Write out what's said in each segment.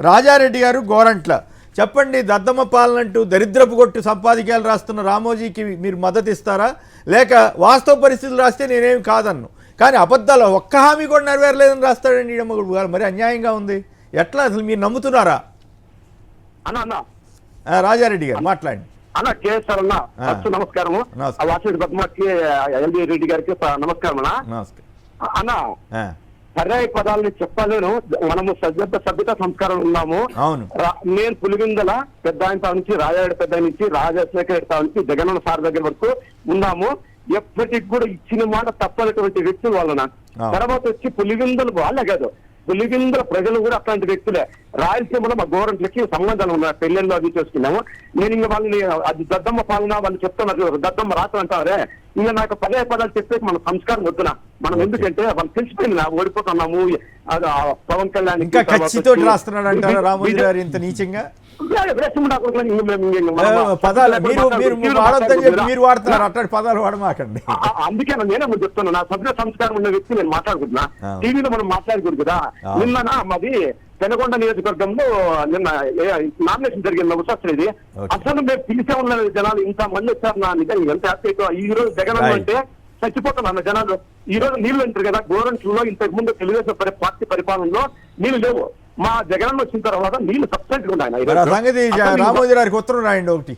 రాజారెడ్డి గారు గోరంట్ల, చెప్పండి, దద్దమ్మ పాలనంటూ దరిద్రపు కొట్టు సంపాదికాలు రాస్తున్న రామోజీకి మీరు మద్దతు ఇస్తారా, లేక వాస్తవ పరిస్థితులు రాస్తే నేనేమి కాదన్ను కానీ అబద్ధాలు ఒక్క హామీ కూడా నెరవేరలేదని రాస్తాడండి ఈడమ్మగుడు గారు? మరి అన్యాయంగా ఉంది. ఎట్లా అసలు మీరు నమ్ముతున్నారా? రాజారెడ్డి గారు మాట్లాడండి. అన్న కేఎస్ఆర్ అన్న ఫస్ట్ నమస్కారము. వాసిరెడ్డి పద్మకి ఎల్బి రెడ్డి గారికి నమస్కారం అన్న. పర్యాయ పదాలని చెప్పలేను, మనము సభ్యత సంస్కారం ఉన్నాము. నేను పులివిందల పెద్ద ఆయన నుంచి రాజారెడ్డి పెద్ద నుంచి రాజశేఖర నుంచి జగనన్న సార్ దగ్గర వరకు ఉన్నాము. ఎప్పటికి కూడా ఇచ్చిన మాట తప్పనటువంటి వ్యక్తులు వాళ్ళన. తర్వాత వచ్చి పులివిందలు వాళ్ళే కాదు, పులివిందల ప్రజలు కూడా అట్లాంటి వ్యక్తులే. రాయలసీమలో మా గవర్నమెంట్లకి సంబంధాలు ఉన్నాయి, పెళ్లిళ్ళు అది చేసుకున్నాము. నేను ఇంకా వాళ్ళని అది దద్దమ్మ పాలన వాళ్ళు చెప్తున్నారు, దద్దమ్మ రాత్రి అంటారే. ఇంకా నాకు పర్యాయ పదాలు చెప్పేసి మన సంస్కారం వద్దునా. మనం ఎందుకంటే వాళ్ళు తెలిసిపోయింది ఓడిపోతున్నాము. పవన్ కళ్యాణ్ ఇంకా ఖచ్చితో రాస్తున్నాడు అంటారు రామోజీ గారు ఇంత నీచంగా పదాలు మీరు వాడుతున్నారు, అట్లాంటి పదాలు వాడమాకండి. అందుకే నేనే చెప్తున్నా, నా సభ్య సంస్కారం ఉన్న వ్యక్తి నేను మాట్లాడుకుంటున్నా. టీవీలో మనం మాట్లాడకూడదు కదా. నిన్న మాది పెనకొండ నియోజకవర్గంలో నిన్న నామినేషన్ జరిగింది ఉషాశ్రీది. అసలు మేము పిలిచే ఉన్న జనాలు ఇంత మంది వచ్చారు. నా నిజంగా ఎంత హ్యాపీ. ఈ రోజు జగన్ అంటే చచ్చిపోతున్నారు జనాలు. ఈ రోజు నీళ్లు అంటారు కదా, గవర్నమెంట్లో ఇంతకు ముందు తెలుగుదేశం పార్టీ పరిపాలనలో నీళ్లు లేవు. మా జగన్ వచ్చిన తర్వాత నీళ్లు సబ్సిడీ ఉన్నాయి. రామోజీ గారికి ఉత్తరం రాయండి ఒకటి,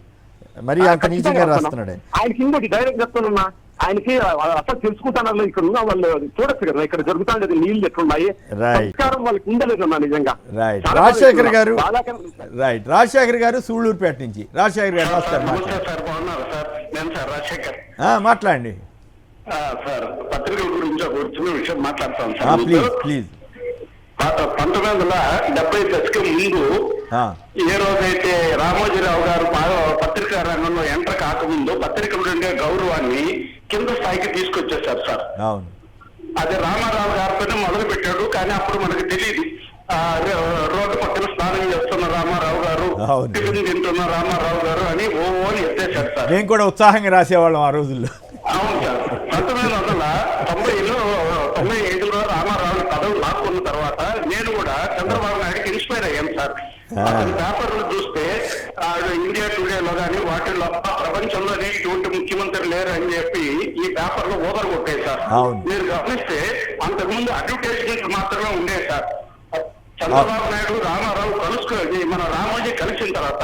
మరి అంత నీచంగా రాస్తున్నాడు. ఆయనకి ఇంకోటి డైరెక్ట్ చెప్తున్నా, ఆయనకి అసలు తెలుసుకుంటాను. ఇక్కడ ఉన్న వాళ్ళు చూడొచ్చు కదా ఇక్కడ జరుగుతాండేది, నీళ్లు ఎట్లున్నాయి, సంస్కారం వాళ్ళకి ఉండలేదన్నా నిజంగా. రాజశేఖర్ గారు రాజశేఖర్ గారు సూళ్లూరుపేట నుంచి. రాజశేఖర్ గారు మాట్లాడండి. సార్ పత్రికల గురించి ఒక చిన్న విషయం మాట్లాడతాం ప్లీజ్ ప్లీజ్. 1970 దశకం ముందు ఏ రోజైతే రామోజీరావు గారు పత్రికా రంగంలో ఎంటర్ కాకముందు పత్రికలు ఉండే గౌరవాన్ని కింద స్థాయికి తీసుకొచ్చేసారు సార్. అది రామారావు గారితోనే మొదలు పెట్టాడు. కానీ అప్పుడు మనకు తెలియదు, రోడ్డు పక్కన స్నానం చేస్తున్న రామారావు గారు, టిఫిన్ తింటున్న రామారావు గారు అని అని ఎత్తేసారు సార్. మేము కూడా ఉత్సాహంగా రాసేవాళ్ళం ఆ రోజుల్లో. అవును సార్. 1995లో రామారావు పదవి లాక్కున్న తర్వాత నేను కూడా చంద్రబాబు నాయుడికి ఇన్స్పైర్ అయ్యాను సార్. పేపర్లు చూస్తే ఇండియా టుడేలో కానీ వాటిల్లో ప్రపంచంలోనే ఇటువంటి ముఖ్యమంత్రి లేరు అని చెప్పి ఈ పేపర్లో ఓదర్ కొట్టాయి సార్. మీరు గమనిస్తే అంతకుముందు అడ్వర్టైజ్మెంట్ మాత్రమే ఉండేది సార్. చంద్రబాబు నాయుడు రామారావు కలుసుకొని మన రామోజీ కలిసిన తర్వాత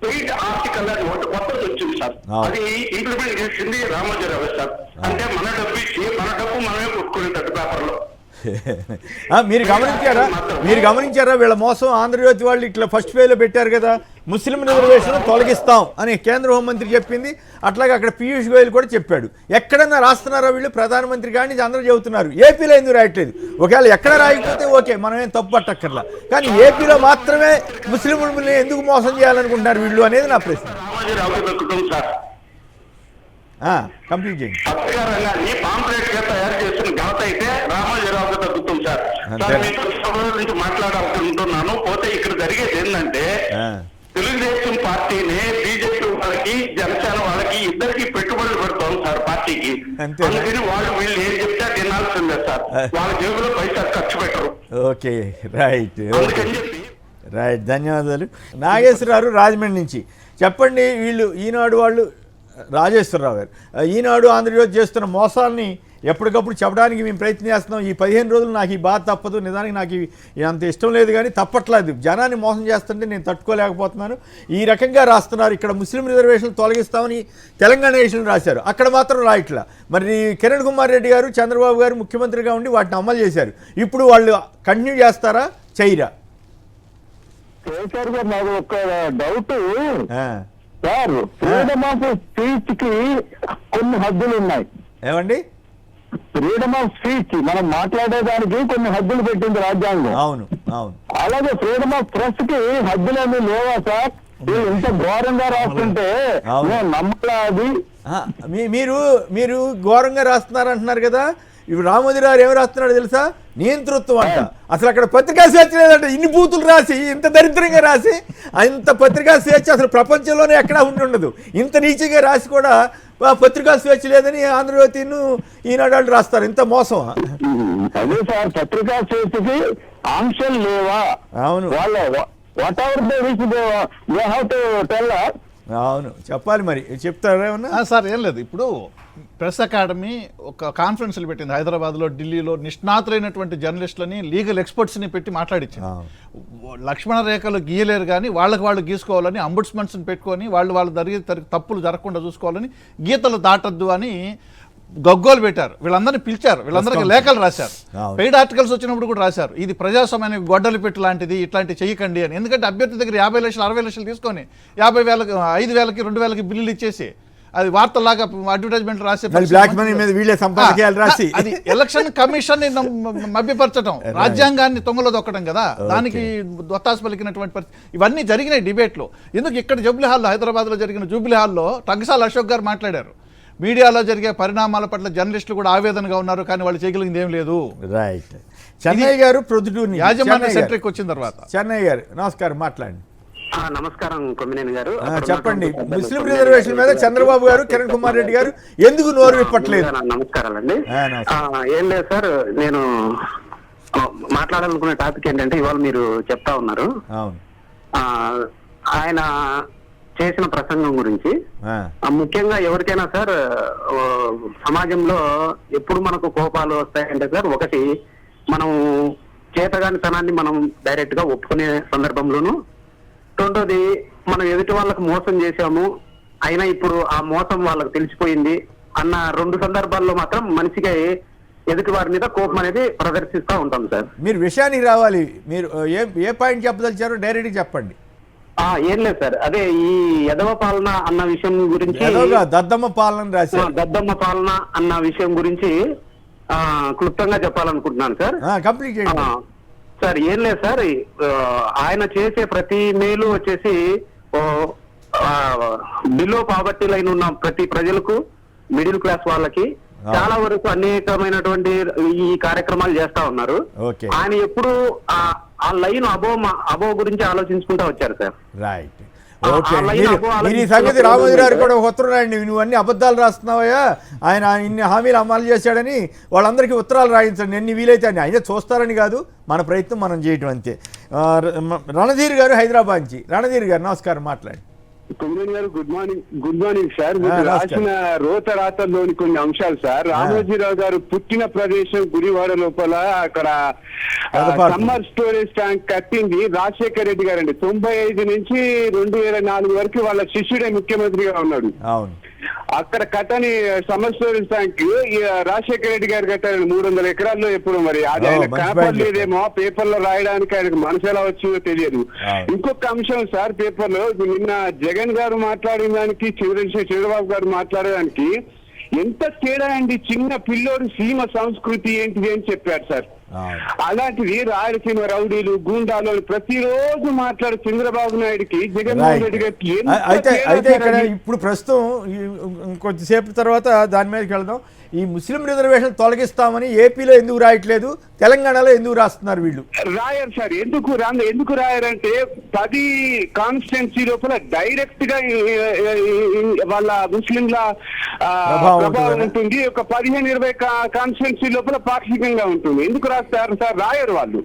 పెయిడ్ ఆర్టికల్ అని ఒకటి కొత్తది వచ్చింది సార్. అది ఇంప్లిమెంట్ చేసింది రామోజీరావు సార్. అంటే మన డబ్బు ఇచ్చి మన డబ్బు మనమే కొట్టుకునేటట్టు పేపర్లో. మీరు గమనించారా వీళ్ళ మోసం? ఆంధ్రజ్యోతి వాళ్ళు ఇట్లా ఫస్ట్ పేలో పెట్టారు కదా, ముస్లిం రిజర్వేషన్ తొలగిస్తాం అని కేంద్ర హోంమంత్రి చెప్పింది. అట్లాగే అక్కడ పీయూష్ గోయల్ కూడా చెప్పాడు. ఎక్కడన్నా రాస్తున్నారా వీళ్ళు? ప్రధానమంత్రి కానీ అందరూ చెబుతున్నారు. ఏపీలో ఎందుకు రాయట్లేదు? ఒకవేళ ఎక్కడ రాయకపోతే ఓకే, మనమేం తప్పు పట్టక్కర్లా. కానీ ఏపీలో మాత్రమే ముస్లింలని ఎందుకు మోసం చేయాలనుకుంటున్నారు వీళ్ళు అనేది నా ప్రశ్న. కంప్లీట్ చేయండి. తయారు చేసిన ఘనత అయితే రామోజీరావుకి తగ్గుతుంది సార్. నుంచి మాట్లాడాలనుకుంటున్నాను. పోతే ఇక్కడ జరిగేది ఏంటంటే తెలుగుదేశం పార్టీని బీజేపీ వాళ్ళకి జనసేన వాళ్ళకి ఇద్దరికి పెట్టుబడులు పెడతాం సార్ పార్టీకి. అందుకని వాళ్ళు వీళ్ళు ఏం చెప్తే తినాల్సిందే సార్. వాళ్ళ జేబులో పైసా ఖర్చు పెట్టరు. ఓకే రైట్ రైట్, ధన్యవాదాలు. నాగేశ్వరరావు రాజమండ్రి నుంచి. చెప్పండి, వీళ్ళు ఈనాడు వాళ్ళు రాజేశ్వరరావు గారు ఈనాడు ఆంధ్రజ్యోతి చేస్తున్న మోసాలని ఎప్పటికప్పుడు చెప్పడానికి మేము ప్రయత్నం చేస్తున్నాం. ఈ 15 రోజులు నాకు ఈ బాధ తప్పదు. నిజానికి నాకు అంత ఇష్టం లేదు, కానీ తప్పట్లేదు. జనాన్ని మోసం చేస్తుంటే నేను తట్టుకోలేకపోతున్నాను. ఈ రకంగా రాస్తున్నారు. ఇక్కడ ముస్లిం రిజర్వేషన్లు తొలగిస్తామని తెలంగాణ నేషన్లు రాశారు, అక్కడ మాత్రం రాయట్లా. మరి కిరణ్ కుమార్ రెడ్డి గారు చంద్రబాబు గారు ముఖ్యమంత్రిగా ఉండి వాటిని అమలు చేశారు. ఇప్పుడు వాళ్ళు కంటిన్యూ చేస్తారా చేయరా? నాకు ఒక doubt sir, freedom of speech కి కొన్ని హద్దులు ఉన్నాయి. ఏమండి? ఫ్రీడమ్ ఆఫ్ స్పీచ్ మనం మాట్లాడేదానికి కొన్ని హద్దులు పెట్టింది రాజ్యాంగం. అవును అవును. అలాగే ఫ్రీడమ్ ఆఫ్ ప్రెస్ కి హద్దులేమీ లేవా సార్? ఇంత ఘోరంగా రాస్తుంటే నమ్మాలా అది? మీరు ఘోరంగా రాస్తున్నారంటున్నారు కదా. ఇప్పుడు రామోజీరావు ఏమి రాస్తున్నాడు తెలుసా? నియంతృత్వం అంట. అసలు అక్కడ పత్రికా స్వేచ్ఛ లేదంట. ఇన్ని బూతులు రాసి, ఇంత దరిద్రంగా రాసి, ఇంత పత్రికా స్వేచ్ఛ అసలు ప్రపంచంలోనే ఎక్కడా ఉండదు. ఇంత నీచంగా రాసి కూడా పత్రికా స్వేచ్ఛ లేదని ఆంధ్రజ్యోతిను ఈనాడు రాస్తారు. ఇంత మోసం. అదే సార్, పత్రికా స్వేచ్ఛకి ఆంక్షలు లేవా? అవును వాళ్ళ what ever they which they have to tell. అవును, చెప్పాలి మరి. చెప్తారా ఏమన్నా? సార్ ఏం లేదు, ఇప్పుడు ప్రెస్ అకాడమీ ఒక కాన్ఫరెన్స్లు పెట్టింది హైదరాబాద్లో, ఢిల్లీలో. నిష్ణాతులైనటువంటి జర్నలిస్టులని, లీగల్ ఎక్స్పర్ట్స్ని పెట్టి మాట్లాడించింది. లక్ష్మణ రేఖలు గీయలేరు కానీ వాళ్ళకి వాళ్ళు గీసుకోవాలని, అంబుడ్స్మన్స్ని పెట్టుకొని వాళ్ళు జరిగే తప్పులు జరగకుండా చూసుకోవాలని, గీతలు దాటద్దు అని గగ్గోలు పెట్టారు. వీళ్ళందరినీ పిలిచారు, వీళ్ళందరికీ లేఖలు రాశారు, పెయిడ్ ఆర్టికల్స్ వచ్చినప్పుడు కూడా రాశారు. ఇది ప్రజాస్వామ్యానికి గొడ్డలి పెట్టు లాంటిది, ఇట్లాంటి చేయకండి అని. ఎందుకంటే అభ్యర్థి దగ్గర 50 లక్షలు 60 లక్షలు తీసుకొని 50,000 5,000కి 2,000కి బిల్లులు ఇచ్చేసి అది వార్తలాగా అడ్వర్టైజ్మెంట్ రాసే బ్లాక్ మనీ మీద వీళ్ళే సంపాదకీయాలు రాసి అది ఎలక్షన్ కమిషన్ మభ్యపరచడం, రాజ్యాంగాన్ని తొంగలో దొక్కడం కదా. దానికి దొత్తాసు పలికినటువంటి పరిస్థితి. ఇవన్నీ జరిగినాయి డిబేట్లో. ఎందుకు ఇక్కడ జూబ్లీ హాల్లో, హైదరాబాద్లో జరిగిన జూబ్లీ హాల్లో టంగసాల అశోక్ గారు మాట్లాడారు. మీడియాలో జరిగే పరిణామాల పట్ల జర్నలిస్టులు కూడా ఆవేదనగా ఉన్నారు, కానీ వాళ్ళు చేయగలిగింది ఏం లేదు. రైట్. చెన్నై గారు ప్రొద్దుటూరు యాజమాన్య సెంట్రిక్ వచ్చిన తర్వాత. చెన్నై గారు నమస్కారం, మాట్లాడండి. నమస్కారం కొమ్మినేని గారు. చెప్పండి, ముస్లిం రిజర్వేషన్ మీద చంద్రబాబు గారు, కిరణ్ కుమార్ రెడ్డి గారు ఎందుకు నోరు విప్పట్లేదు? నమస్కారాలండి. ఏం లేదు సార్, నేను మాట్లాడాలనుకునే టాపిక్ ఏంటంటే ఇవాళ మీరు చెప్తా ఉన్నారు ఆయన చేసిన ప్రసంగం గురించి. ముఖ్యంగా ఎవరికైనా సార్ సమాజంలో ఎప్పుడు మనకు కోపాలు వస్తాయంటే సార్, ఒకటి మనం చేతగానితనాన్ని మనం డైరెక్ట్ గా ఒప్పుకునే సందర్భంలోను, రెండోది మనం ఎదుటి వాళ్ళకు మోసం చేశాము అయినా ఇప్పుడు ఆ మోసం వాళ్ళకు తెలిసిపోయింది అన్న 2 సందర్భాల్లో మాత్రం మనిషికి ఎదుటి వారి మీద కోపం అనేది ప్రదర్శిస్తూ ఉంటాం సార్. మీరు విషయానికి రావాలి. మీరు ఏ పాయింట్ చెప్పదలిచారో డైరెక్ట్ చెప్పండి. ఏం లేదు సార్, అదే ఈ యదవ పాలన అన్న విషయం గురించి, దద్దమ్మ పాలన రాశారు, దద్దమ్మ పాలన అన్న విషయం గురించి క్లుప్తంగా చెప్పాలనుకుంటున్నాను సార్. కంప్లీట్ చేయండి సార్. ఏం లేదు సార్, ఆయన చేసే ప్రతి మేలు వచ్చేసి బిలో పావర్టీ లైన్ ఉన్న ప్రతి ప్రజలకు, మిడిల్ క్లాస్ వాళ్ళకి చాలా వరకు అనేకమైనటువంటి ఈ కార్యక్రమాలు చేస్తా ఉన్నారు. ఆయన ఎప్పుడు ఆ లైన్ అబో గురించి ఆలోచించుకుంటా వచ్చారు సార్. రైట్. ఓకే. మీరు ఈ సంగతి రామోజీరావు కూడా ఉత్తరం రాయండి. నువ్వు అన్ని అబద్ధాలు రాస్తున్నావయ్యా, ఆయన ఇన్ని హామీలు అమలు చేశాడని వాళ్ళందరికీ ఉత్తరాలు రాయించండి ఎన్ని వీలైతే అని. ఆయన చూస్తారని కాదు, మన ప్రయత్నం మనం చేయటం అంతే. రణధీర్ గారు హైదరాబాద్ నుంచి. రణధీర్ గారు నమస్కారం, మాట్లాడండి. కొమ్మినేని గారు గుడ్ మార్నింగ్ సార్. మీరు రాసిన రాతల్లోని కొన్ని అంశాలు సార్. రామోజీరావు గారు పుట్టిన ప్రదేశం గుడివాడ లోపల అక్కడ సమ్మర్ స్టోరేజ్ ట్యాంక్ కట్టింది రాజశేఖర్ రెడ్డి గారు అండి. 95 నుంచి 2004 వరకు వాళ్ళ శిష్యుడే ముఖ్యమంత్రిగా ఉన్నాడు. అక్కడ కట్టని summer storage tank Rajasekhara Reddy garu కట్టారు 300 ఎకరాల్లో. ఎప్పుడు మరి అది ఆయన కనపడలేదేమో, పేపర్ లో రాయడానికి ఆయనకు మనసు ఎలా వచ్చిందో తెలియదు. ఇంకొక అంశం సార్, పేపర్ లో నిన్న జగన్ గారు మాట్లాడిన దానికి చంద్రబాబు గారు మాట్లాడడానికి ఎంత తేడా అండి. చిన్న పిల్లోడు సీమ సంస్కృతి ఏంటిది అని చెప్పారు సార్. అలాంటిది రాయలసీమ రౌడీలు, గూండాలు ప్రతిరోజు మాట్లాడు చంద్రబాబు నాయుడుకి, జగన్మోహన్ రెడ్డి గారికి. అయితే ఇక్కడ ఇప్పుడు ప్రస్తుతం కొద్దిసేపు తర్వాత దాని మీదకి వెళ్దాం. ఈ ముస్లిం రిజర్వేషన్ తొలగిస్తామని ఏపీలో ఎందుకు రాయట్లేదు, తెలంగాణలో ఎందుకు రాస్తున్నారు వీళ్ళు? రాయరు సార్. ఎందుకు రాయరంటే 10 కాన్స్టిట్యున్సీ లోపల డైరెక్ట్ గా వాళ్ళ ముస్లింల ప్రభావం ఉంటుంది. ఒక 15-20 కాన్స్టిట్యున్సీ లోపల పాక్షికంగా ఉంటుంది. ఎందుకు రాస్తారు సార్? రాయరు వాళ్ళు.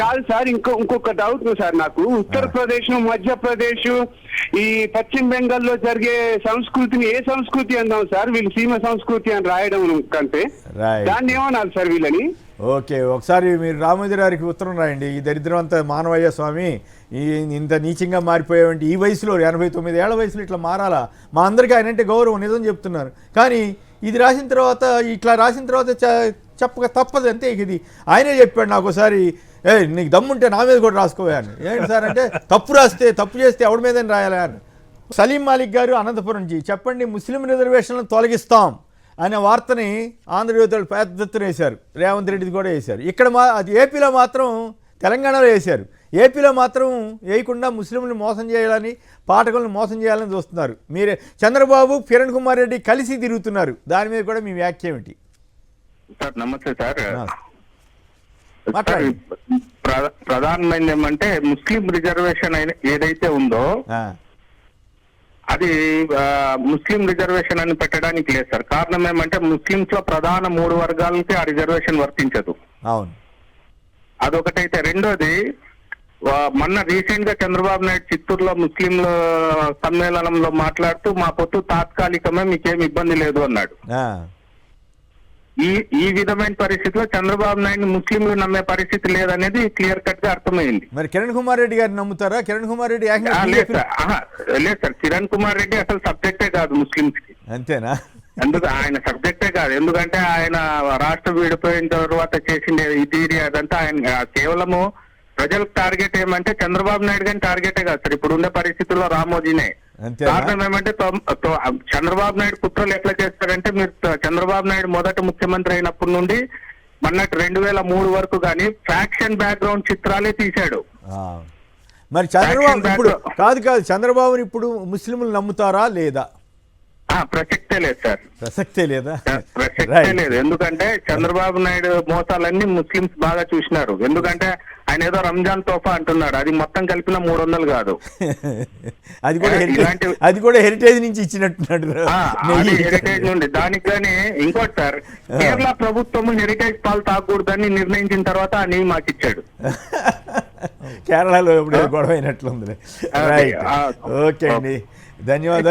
కాదు సార్, ఇంకొక డౌట్ సార్ నాకు. ఉత్తరప్రదేశ్, మధ్యప్రదేశ్, ఈ పశ్చిమ బెంగాల్ లో జరిగే సంస్కృతిని ఏ సంస్కృతి అందాం సార్? వీళ్ళు సీమ సంస్కృతి అని రాయడం కంటే దాన్ని ఏమన్నారు సార్ వీళ్ళని? ఓకే, ఒకసారి మీరు రామోజీరావుకి ఉత్తరం రాయండి. ఈ దరిద్రవంత మానవయ్య స్వామి ఇంత నీచంగా మారిపోయావంటే ఈ వయసులో 89 ఏళ్ల వయసులో ఇట్లా మారాలా? మా అందరికీ ఆయన అంటే గౌరవం, నిజం చెప్తున్నారు. కానీ ఇది రాసిన తర్వాత, ఇట్లా రాసిన తర్వాత చెప్పక తప్పదు అంతే. ఇది ఆయనే చెప్పాడు నాకు ఒకసారి, నీకు దమ్ముంటే నా మీద కూడా రాసుకోవాను. ఏంటి సార్ అంటే, తప్పు చేస్తే ఎవడి మీద రాయాలి అని. సలీం మాలిక్ గారు అనంతపురం నుంచి. చెప్పండి, ముస్లిం రిజర్వేషన్లను తొలగిస్తాం అనే వార్తని ఆంధ్రజ్యోతిలో పెద్ద ఎత్తున వేశారు, రేవంత్ రెడ్డిది కూడా వేశారు. ఇక్కడ అది ఏపీలో మాత్రం, తెలంగాణలో వేశారు, ఏపీలో మాత్రం వేయకుండా ముస్లింలను మోసం చేయాలని, పాఠకులను మోసం చేయాలని చూస్తున్నారు. మీరే చంద్రబాబు, కిరణ్ కుమార్ రెడ్డి కలిసి తిరుగుతున్నారు. దాని మీద కూడా మీ వ్యాఖ్య ఏమిటి? సార్ నమస్తే సార్. ప్రధానమైనది ఏమంటే ముస్లిం రిజర్వేషన్ ఏదైతే ఉందో అది ముస్లిం రిజర్వేషన్ అని పెట్టడానికి లేదు సార్. కారణం ఏమంటే ముస్లింస్ లో ప్రధాన 3 వర్గాలకి ఆ రిజర్వేషన్ వర్తించదు. అవును. అదొకటైతే, రెండోది మొన్న రీసెంట్ గా చంద్రబాబు నాయుడు చిత్తూరులో ముస్లింల సమ్మేళనంలో మాట్లాడుతూ మా పొత్తు తాత్కాలికమే, మీకేం ఇబ్బంది లేదు అన్నాడు. ఈ విధమైన పరిస్థితిలో చంద్రబాబు నాయుడు ముస్లింలు నమ్మే పరిస్థితి లేదనేది క్లియర్ కట్ గా అర్థమైంది. మరి కిరణ్ కుమార్ రెడ్డి గారిని నమ్ముతారా? కిరణ్ కుమార్ రెడ్డి లేదు సార్, కిరణ్ కుమార్ రెడ్డి అసలు సబ్జెక్టే కాదు ముస్లింస్ కి. అంతేనా? ఆయన సబ్జెక్టే కాదు, ఎందుకంటే ఆయన రాష్ట్రం విడిపోయిన తర్వాత చేసిండే ఇది అదంతా ఆయన కేవలము ప్రజలకు టార్గెట్ ఏమంటే చంద్రబాబు నాయుడు గారిని టార్గెటే కాదు సార్. ఇప్పుడు ఉండే పరిస్థితుల్లో రామోజీనే కారణం. ఏమంటే చంద్రబాబు నాయుడు కుట్రలు ఎట్లా చేస్తారంటే, మీరు చంద్రబాబు నాయుడు మొదట ముఖ్యమంత్రి అయినప్పటి నుండి మొన్నటి 2003 వరకు కానీ ఫ్యాక్షన్ బ్యాక్గ్రౌండ్ చిత్రాలే తీశాడు. మరి చంద్రబాబు ఇప్పుడు కాదు చంద్రబాబుని ఇప్పుడు ముస్లింలు నమ్ముతారా లేదా? ప్రసక్తే లేదు సార్, ప్రసక్తే లేదా? ప్రసక్తే లేదు. ఎందుకంటే చంద్రబాబు నాయుడు మోసాలన్నీ ముస్లింస్ బాగా చూసినారు. ఎందుకంటే ఆయన ఏదో రంజాన్ తోఫా అంటున్నాడు, అది మొత్తం కలిపిన 300 కాదు. అది కూడా హెరిటేజ్ నుంచి ఇచ్చినట్టున్నాడు. హెరిటేజ్ నుండి. దానికి కానీ ఇంకోటి సార్, కేరళ ప్రభుత్వం హెరిటేజ్ పాలు తాగకూడదని నిర్ణయించిన తర్వాత ఆ నెయ్యి మాకు ఇచ్చాడు. కేరళలో ఎప్పుడు గొడవ అయినట్లుంది. రైట్, ఓకే అండి, ధన్యవాదాలు.